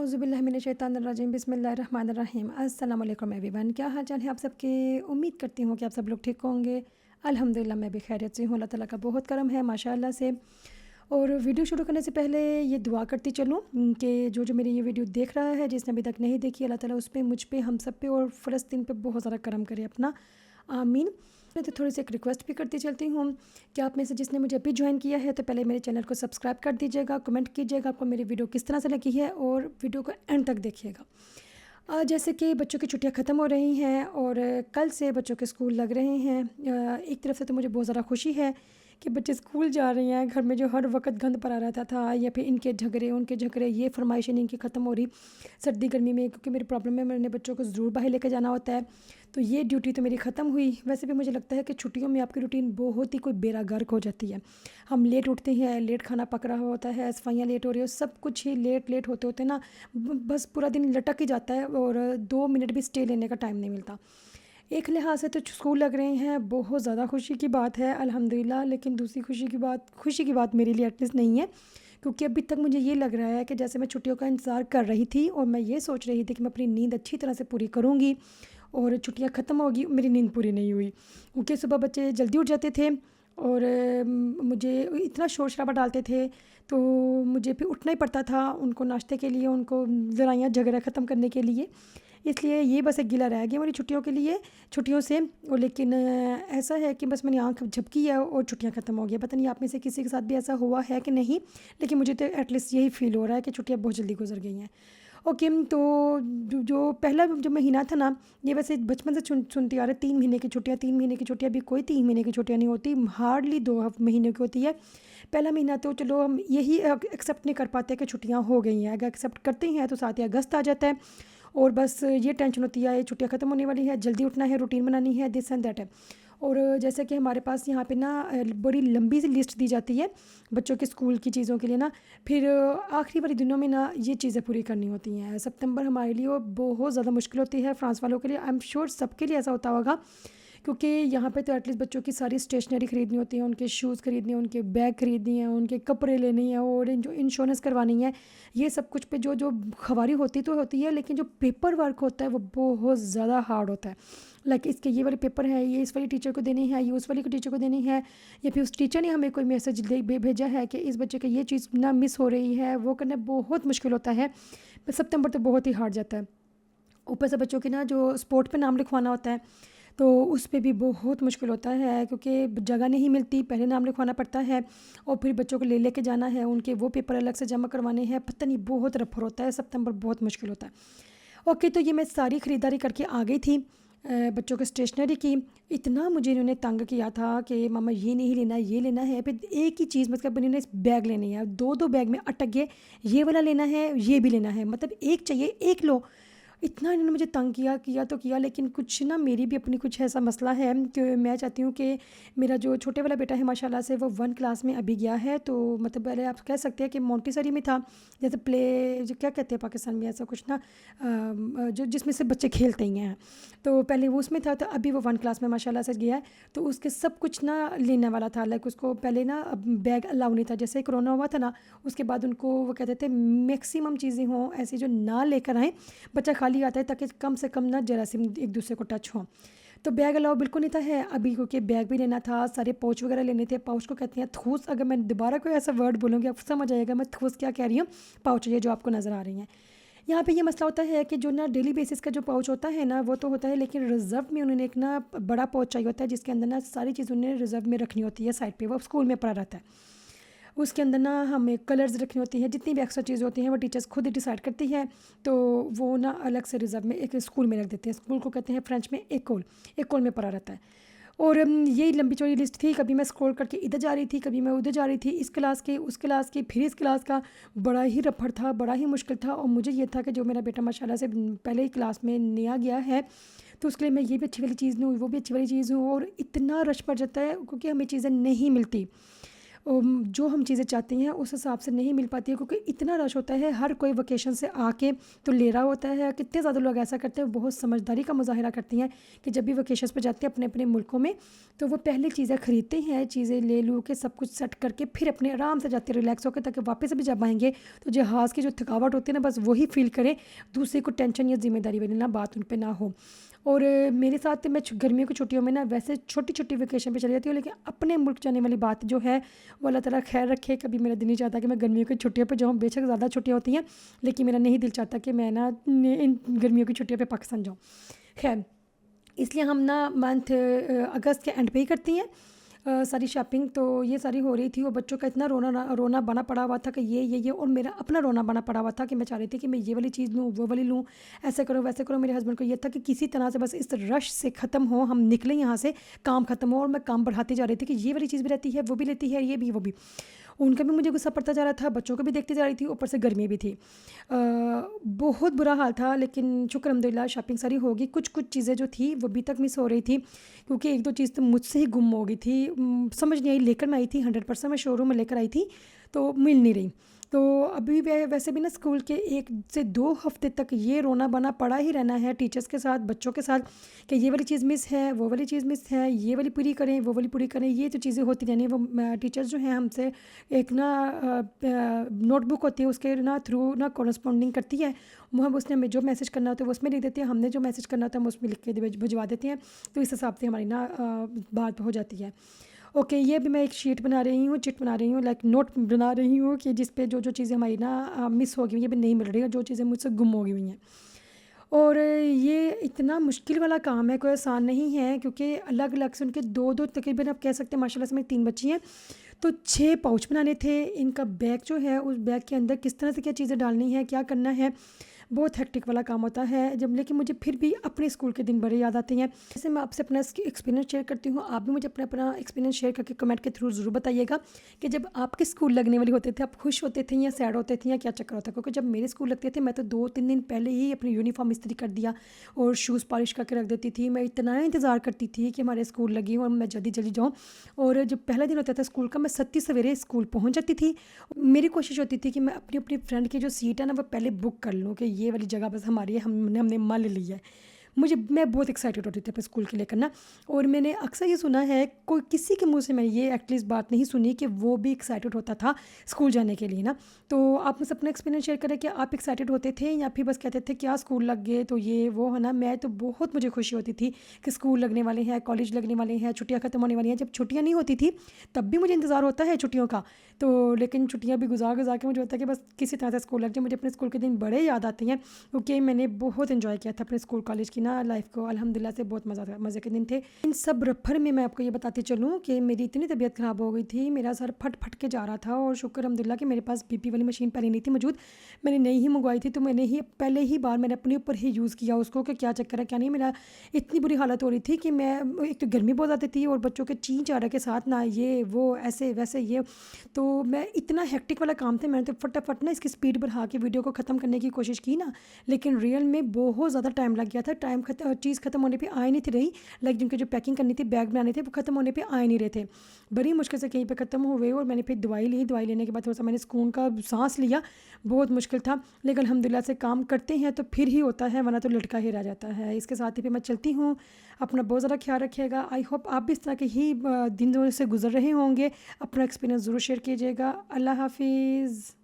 औज़ुबिल्लाहिमिनश्शैतानिर्रजीम बिस्मिल्लाहिर्रहमानिर्रहीम। अस्सलाम वालेकुम एवरीवन। क्या हाल चाल है आप सबके? उम्मीद करती हूँ कि आप सब लोग ठीक होंगे। अल्हम्दुलिल्लाह मैं भी खैरियत से हूँ। अल्लाह ताला का बहुत करम है माशाअल्लाह से। और वीडियो शुरू करने से पहले ये दुआ करती चलूँ कि जो मेरी ये वीडियो देख रहा है, जिसने अभी तक नहीं देखी, अल्लाह ताला उस पे, मुझ पे, हम सब पे और फ़लस्तीन पे बहुत ज़्यादा करम करे अपना, आमीन। मैं तो थोड़ी सी एक रिक्वेस्ट भी करती चलती हूँ कि आप में से जिसने मुझे अभी ज्वाइन किया है तो पहले मेरे चैनल को सब्सक्राइब कर दीजिएगा, कमेंट कीजिएगा आपको मेरी वीडियो किस तरह से लगी है और वीडियो को एंड तक देखिएगा। जैसे कि बच्चों की छुट्टियां ख़त्म हो रही हैं और कल से बच्चों के स्कूल लग रहे हैं। एक तरफ से तो मुझे बहुत ज़्यादा खुशी है कि बच्चे स्कूल जा रहे हैं। घर में जो हर वक्त गंद पड़ा रहता था या फिर इनके झगड़े उनके झगड़े, ये फरमाइशें इनकी ख़त्म हो रही सर्दी गर्मी में, क्योंकि मेरी प्रॉब्लम है, मैंने बच्चों को ज़रूर बाहर लेकर जाना होता है। तो ये ड्यूटी तो मेरी ख़त्म हुई। वैसे भी मुझे लगता है कि छुट्टियों में आपकी रूटीन बहुत ही कोई बेड़ा गर्क हो जाती है। हम लेट उठते हैं, लेट खाना पक रहा होता है, सफाइयाँ लेट हो रही हो, सब कुछ ही लेट लेट होते होते ना बस पूरा दिन लटक ही जाता है और 2 मिनट भी स्टे लेने का टाइम नहीं मिलता। एक लिहाज से तो स्कूल लग रहे हैं, बहुत ज़्यादा खुशी की बात है अल्हम्दुलिल्लाह। लेकिन दूसरी खुशी की बात मेरे लिए एटलीस्ट नहीं है, क्योंकि अभी तक मुझे ये लग रहा है कि जैसे मैं छुट्टियों का इंतज़ार कर रही थी और मैं ये सोच रही थी कि मैं अपनी नींद अच्छी तरह से पूरी करूँगी और छुट्टियाँ ख़त्म होगी, मेरी नींद पूरी नहीं हुई। क्योंकि सुबह बच्चे जल्दी उठ जाते थे और मुझे इतना शोर शराबा डालते थे, तो मुझे फिर उठना ही पड़ता था उनको नाश्ते के लिए, उनको लड़ाइयाँ झगड़े ख़त्म करने के लिए। इसलिए ये बस एक गिला रह गया मेरी छुट्टियों से। और लेकिन ऐसा है कि बस मैंने आँख झपकी है और छुट्टियाँ ख़त्म हो गई। पता नहीं आप में से किसी के साथ भी ऐसा हुआ है कि नहीं, लेकिन मुझे तो एटलीस्ट यही फ़ील हो रहा है कि छुट्टियाँ बहुत जल्दी गुजर गई हैं। ओके, तो जो पहला जो महीना था ना, ये वैसे बचपन से सुनती आ रहे 3 महीने की छुट्टियाँ, 3 महीने की छुट्टियाँ। अभी कोई 3 महीने की छुट्टियाँ नहीं होती, हार्डली 2 महीने की होती है। पहला महीना तो चलो हम यही एक्सेप्ट नहीं कर पाते कि छुट्टियाँ हो गई हैं। अगर एक्सेप्ट करते हैं तो 7 अगस्त आ जाता है और बस ये टेंशन होती है छुट्टियाँ ख़त्म होने वाली है, जल्दी उठना है, रूटीन बनानी है, दिस एंड दैट है। और जैसे कि हमारे पास यहाँ पे ना बड़ी लंबी सी लिस्ट दी जाती है बच्चों के स्कूल की चीज़ों के लिए ना। फिर आखिरी वाले दिनों में ना ये चीज़ें पूरी करनी होती हैं। सितंबर हमारे लिए वो बहुत ज़्यादा मुश्किल होती है, फ्रांस वालों के लिए। आई एम श्योर सबके लिए ऐसा होता होगा, क्योंकि यहाँ पे तो एटलीस्ट बच्चों की सारी स्टेशनरी ख़रीदनी होती है, उनके शूज़ ख़रीदने हैं, उनके बैग ख़रीदनी है, उनके कपड़े लेने हैं और जो इंश्योरेंस करवानी है, ये सब कुछ पे जो जो खबारी होती तो होती है, लेकिन जो पेपर वर्क होता है वो बहुत ज़्यादा हार्ड होता है। लाइक इसके ये वाले पेपर है, ये इस वाली टीचर को देनी है, ये उस वाली टीचर को देनी है, या फिर उस टीचर ने हमें कोई मैसेज भेजा है कि इस बच्चे का ये चीज़ ना मिस हो रही है, वो करना बहुत मुश्किल होता है। सितंबर तो बहुत ही हार्ड जाता है। ऊपर से बच्चों की ना जो स्पोर्ट पे नाम लिखवाना होता है, तो उस पे भी बहुत मुश्किल होता है, क्योंकि जगह नहीं मिलती, पहले नाम लिखवाना पड़ता है और फिर बच्चों को ले लेके जाना है, उनके वो पेपर अलग से जमा करवाने हैं। पता नहीं बहुत रफर होता है, सितंबर बहुत मुश्किल होता है। ओके, तो ये मैं सारी ख़रीदारी करके आ गई थी बच्चों के स्टेशनरी की। इतना मुझे इन्होंने तंग किया था कि मामा ये नहीं लेना, ये लेना है, फिर एक ही चीज़ मतलब इन्होंने बैग लेनी है, दो दो बैग में अटक गए, ये वाला लेना है, ये भी लेना है, मतलब एक चाहिए एक लो। इतना इन्होंने मुझे तंग किया तो किया, लेकिन कुछ ना मेरी भी अपनी कुछ ऐसा मसला है कि मैं चाहती हूँ कि मेरा जो छोटे वाला बेटा है माशाल्लाह से वो 1 क्लास में अभी गया है, तो मतलब पहले आप कह सकते हैं कि मोंटेसरी में था, जैसे प्ले जो क्या कहते हैं पाकिस्तान में ऐसा कुछ ना, जो जिसमें से बच्चे खेलते ही हैं, तो पहले वो उसमें था, तो अभी वो 1 क्लास में माशाल्लाह से गया है। तो उसके सब कुछ ना लेने वाला था, लाइक उसको पहले ना बैग अलाउ नहीं था, जैसे कोरोना हुआ था ना, उसके बाद उनको वो कहते थे मैक्सिमम चीज़ें हों ऐसी जो ना लेकर आएँ, बच्चा खाली आता है ताकि कम से कम ना जरासीम एक दूसरे को टच हो। तो बैग अलाउ बिल्कुल नहीं था है अभी, क्योंकि बैग भी लेना था, सारे पाउच वगैरह लेने थे। पाउच को कहते हैं थूस, अगर मैं दोबारा कोई ऐसा वर्ड बोलूँगी आप समझ आएगा मैं थूस क्या कह रही हूँ। पाउच ये जो आपको नज़र आ रही हैं, यहाँ पे ये मसला होता है कि जो ना डेली बेसिस का जो पाउच होता है ना वो तो होता है, लेकिन रिज़र्व में उन्होंने एक ना बड़ा पाउच चाहिए होता है, जिसके अंदर ना सारी चीज़ उन्हें रिज़र्व में रखनी होती है साइड पे, वो स्कूल में पड़ा रहता है। उसके अंदर ना हमें कलर्स रखनी होती हैं, जितनी भी एक्स्ट्रा चीज़ होती हैं वो टीचर्स खुद ही डिसाइड करती है, तो वो ना अलग से रिज़र्व में एक स्कूल में रख देते हैं। स्कूल को कहते हैं फ्रेंच में एकोल में पड़ा रहता है। और ये लंबी चौड़ी लिस्ट थी, कभी मैं स्क्रॉल करके इधर जा रही थी, कभी मैं उधर जा रही थी, इस क्लास की उस क्लास की, फिर इस क्लास का। बड़ा ही रफड़ था, बड़ा ही मुश्किल था। और मुझे ये था कि जो मेरा बेटा माशाल्लाह से पहले ही क्लास में नया गया है, तो उसके लिए मैं ये भी अच्छी वाली चीज़ लूँ, वो भी अच्छी वाली चीज़ हूँ, और इतना रश पड़ जाता है क्योंकि हमें चीज़ें नहीं मिलती। जो हम चीज़ें चाहते हैं उस हिसाब से नहीं मिल पाती है, क्योंकि इतना रश होता है। हर कोई वेकेशन से आके तो ले रहा होता है। कितने ज़्यादा लोग ऐसा करते हैं, बहुत समझदारी का मुजाहिरा करती हैं कि जब भी वेकेशंस पे जाते हैं अपने अपने मुल्कों में, तो वो पहले चीज़ें ख़रीदते हैं, चीज़ें ले लू के सब कुछ सेट करके फिर अपने आराम से जाते हैं रिलैक्स होकर, ताकि वापस भी जब आएंगे तो जहाज़ की जो थकावट होती है ना, बस वही फील करें, दूसरे को टेंशन या जिम्मेदारी वाली ना बात उन पर ना हो। और मेरे साथ मैं गर्मियों की छुट्टियों में ना वैसे छोटी छोटी वेकेशन पे चली जाती हूँ, लेकिन अपने मुल्क जाने वाली बात जो है वो अल्लाह ताला खैर रखे। कभी मेरा दिल नहीं चाहता कि मैं गर्मियों की छुट्टियों पे जाऊँ, बेशक ज़्यादा छुट्टियाँ होती हैं, लेकिन मेरा नहीं दिल चाहता कि मैं ना इन गर्मियों की छुट्टियों पे पाकिस्तान जाऊँ। खैर, इसलिए हम ना मंथ अगस्त के एंड पे ही करती हैं सारी शॉपिंग। तो ये सारी हो रही थी और बच्चों का इतना रोना बना पड़ा हुआ था कि ये, और मेरा अपना रोना बना पड़ा हुआ था कि मैं चाह रही थी कि मैं ये वाली चीज़ लूँ, वो वाली लूँ, ऐसे करो वैसे करो। मेरे हस्बैंड को ये था कि किसी तरह से बस इस रश से ख़त्म हो, हम निकलें यहाँ से, काम ख़त्म हो। और मैं काम बढ़ाती जा रही थी कि ये वाली चीज़ भी रहती है, वो भी लेती है, ये भी वो भी। उनका भी मुझे गुस्सा पड़ता जा रहा था, बच्चों को भी देखती जा रही थी, ऊपर से गर्मी भी थी। बहुत बुरा हाल था, लेकिन शुक्र अल्हम्दुलिल्लाह शॉपिंग सारी होगी। कुछ कुछ चीज़ें जो थी वो अभी तक मिस हो रही थी, क्योंकि एक दो चीज़ तो मुझसे ही गुम हो गई थी। समझ नहीं आई, लेकर मैं आई थी 100%, मैं शोरूम में लेकर आई थी तो मिल नहीं रही। तो अभी वैसे भी ना स्कूल के 1 से 2 हफ्ते तक ये रोना बना पड़ा ही रहना है टीचर्स के साथ, बच्चों के साथ, कि ये वाली चीज़ मिस है, वो वाली चीज़ मिस है, ये वाली पूरी करें, वो वाली पूरी करें। ये तो चीज़ें होती रहनी है। वो टीचर्स जो हैं हमसे एक ना नोटबुक होती है, उसके ना थ्रू ना कॉरस्पॉन्डिंग करती है। वो हम उसने हमें जो मैसेज करना होता है वो उसमें लिख देते हैं, हमने जो मैसेज करना होता है हम उसमें लिख के भिजवा देते हैं। तो इस हिसाब से हमारी ना बात हो जाती है। ओके, ये भी मैं एक शीट बना रही हूँ, चिट बना रही हूँ, लाइक नोट बना रही हूँ कि जिस पे जो जो चीज़ें हमारी ना मिस हो गई हुई, ये भी नहीं मिल रही है, जो चीज़ें मुझसे गुम हो गई हुई हैं। और ये इतना मुश्किल वाला काम है, कोई आसान नहीं है, क्योंकि अलग अलग से उनके दो दो तकरीबन आप कह सकते हैं, माशाल्लाह से मेरी 3 बच्ची हैं, तो 6 पाउच बनाने थे। इनका बैग जो है, उस बैग के अंदर किस तरह से क्या चीज़ें डालनी है, क्या करना है, बहुत हेक्टिक वाला काम होता है जब। लेकिन मुझे फिर भी अपने स्कूल के दिन बड़े याद आते हैं। जैसे मैं आपसे अपना एक्सपीरियंस शेयर करती हूँ, आप भी मुझे अपना अपना एक्सपीरियंस शेयर करके कमेंट के थ्रू ज़रूर बताइएगा कि जब आपके स्कूल लगने वाली होते थे, आप खुश होते थे या सैड होते थे या क्या चक्कर होता है। क्योंकि जब मेरे स्कूल लगते थे, मैं तो 2-3 दिन पहले ही अपनी यूनिफॉर्म इस्त्री कर दिया और शूज़ पॉलिश करके रख देती थी। मैं इतना इंतज़ार करती थी कि हमारे स्कूल लगी और मैं जल्दी जल्दी जाऊँ। और जब पहला दिन होता था स्कूल का, मैं सत्ती सवेरे स्कूल पहुँच जाती थी। मेरी कोशिश होती थी कि मैं अपनी अपनी फ्रेंड की जो सीट है ना, वो पहले बुक कर लूँ कि ये वाली जगह बस हमारी है, हमने मान ली है। मैं बहुत एक्साइटेड होती थी अपने स्कूल के लेकर ना। और मैंने अक्सर ये सुना है, कोई किसी के मुंह से मैंने ये एटलीस्ट बात नहीं सुनी कि वो भी एक्साइटेड होता था स्कूल जाने के लिए ना। तो आप मुझसे अपना एक्सपीरियंस शेयर करें कि आप एक्साइटेड होते थे या फिर बस कहते थे क्या स्कूल लग गए तो ये वो है ना। मैं तो बहुत, मुझे खुशी होती थी कि स्कूल लगने वाले हैं, कॉलेज लगने वाले हैं, छुट्टियाँ ख़त्म होने वाली हैं। जब छुट्टियाँ नहीं होती थी तब भी मुझे इंतज़ार होता है छुट्टियों का, तो लेकिन छुट्टियाँ भी गुजार गुजार के मुझे होता है कि बस किसी तरह से स्कूल लग जाए। मुझे अपने स्कूल के दिन बड़े याद आते हैं, क्योंकि मैंने बहुत इन्जॉय किया था अपने स्कूल कॉलेज की ना लाइफ को। अल्हम्दुलिल्लाह से बहुत मज़े के दिन थे। इन सब रफर में मैं आपको ये बताती चलूँ कि मेरी इतनी तबीयत ख़राब हो गई थी, मेरा सर फट फट के जा रहा था। और शुक्र अल्हम्दुलिल्लाह कि मेरे पास बीपी वाली मशीन पहले नहीं थी मौजूद, मैंने नई ही मंगवाई थी। तो मैंने ही पहले ही बार मैंने अपने ऊपर ही यूज़ किया उसको कि क्या चक्कर है क्या नहीं। मेरा इतनी बुरी हालत हो रही थी कि मैं, एक तो गर्मी बहुत आती थी और बच्चों के चीं चारा के साथ ना ये वो ऐसे वैसे ये, तो मैं इतना हेक्टिक वाला काम था। मैंने तो फटाफट ना इसकी स्पीड बढ़ा के वीडियो को ख़त्म करने की कोशिश की ना, लेकिन रियल में बहुत ज़्यादा टाइम लग गया था। चीज़ ख़त्म होने पे आ ही नहीं थी रही, लाइक जिनके जो पैकिंग करनी थी, बैग बनाने थे, वो ख़त्म होने पे आ ही नहीं रहे थे। बड़ी मुश्किल से कहीं पे ख़त्म हुए और मैंने फिर दवाई ली। दवाई लेने के बाद थोड़ा सा मैंने सुकून का सांस लिया। बहुत मुश्किल था, लेकिन अल्हम्दुलिल्लाह से काम करते हैं तो फिर ही होता है, वरना तो लटका ही रह जाता है। इसके साथ ही फिर मैं चलती हूँ। अपना बहुत ज़्यादा ख्याल रखिएगा। आई होप आप भी इस तरह के ही दिन से गुजर रहे होंगे। अपना एक्सपीरियंस ज़रूर शेयर कीजिएगा। अल्लाह हाफिज़।